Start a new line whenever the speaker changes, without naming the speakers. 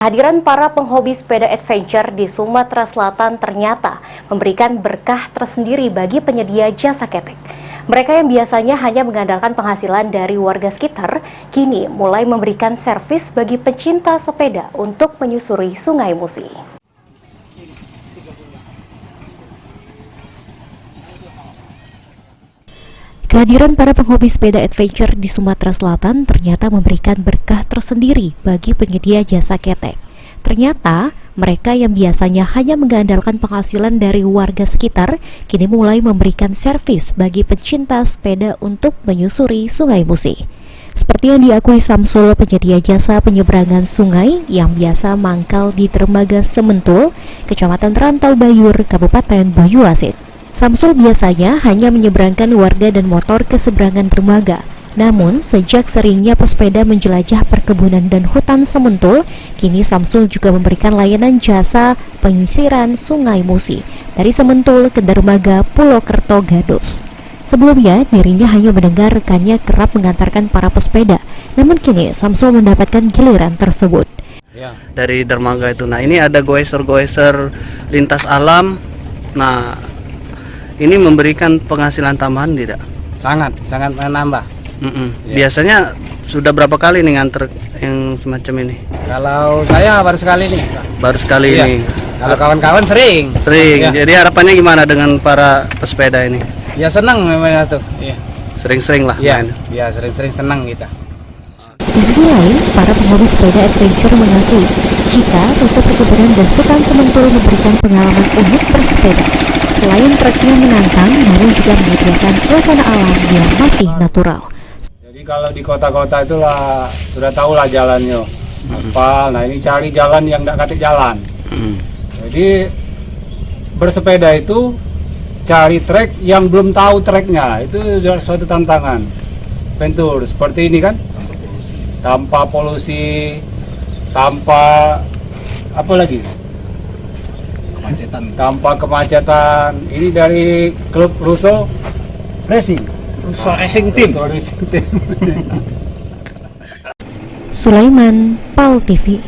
Kehadiran para penghobi sepeda adventure di Sumatera Selatan ternyata memberikan berkah tersendiri bagi penyedia jasa ketek. Mereka yang biasanya hanya mengandalkan penghasilan dari warga sekitar, kini mulai memberikan servis bagi pecinta sepeda untuk menyusuri Sungai Musi. Kehadiran para penghobi sepeda adventure di Sumatera Selatan ternyata memberikan berkah tersendiri bagi penyedia jasa ketek. Ternyata, mereka yang biasanya hanya mengandalkan penghasilan dari warga sekitar, kini mulai memberikan servis bagi pecinta sepeda untuk menyusuri Sungai Musi. Seperti yang diakui Samsul, penyedia jasa penyeberangan sungai yang biasa mangkal di Dermaga Sementul, Kecamatan Rantau Bayur, Kabupaten Banyuasin. Samsul biasanya hanya menyeberangkan warga dan motor ke seberangan dermaga. Namun, sejak seringnya pesepeda menjelajah perkebunan dan hutan Sementul, kini Samsul juga memberikan layanan jasa penyisiran Sungai Musi dari Sementul ke dermaga Pulau Kerto Gadus. Sebelumnya, dirinya hanya mendengar rekannya kerap mengantarkan para pesepeda. Namun kini, Samsul mendapatkan giliran tersebut.
Dari dermaga itu, nah ini ada goeser-goeser lintas alam. Nah, ini memberikan penghasilan tambahan tidak?
Sangat menambah.
Biasanya sudah berapa kali nih nganter yang semacam ini?
Kalau saya baru sekali nih.
Baru sekali ini.
Kalau kawan-kawan sering.
Iya. Jadi harapannya gimana dengan para pesepeda ini?
Ya senang memang tuh. Iya.
Sering-sering lah.
Iya, sering-sering senang kita.
Di sisi lain, para penghobi sepeda adventure mengakui jika rute perkebunan dan hutan Sementul memberikan pengalaman unik bersepeda. Selain treknya menantang, namun juga menyediakan suasana alam yang masih natural.
Jadi kalau di kota-kota itulah sudah tahu lah jalannya, aspal. Nah ini cari jalan yang tidak katik jalan. Jadi bersepeda itu cari trek yang belum tahu treknya, itu suatu tantangan. Ventur seperti ini kan, tanpa polusi, tanpa apa lagi? Tanpa kemacetan. Ini dari klub Russo Racing Team.
Sulaiman, PAL TV.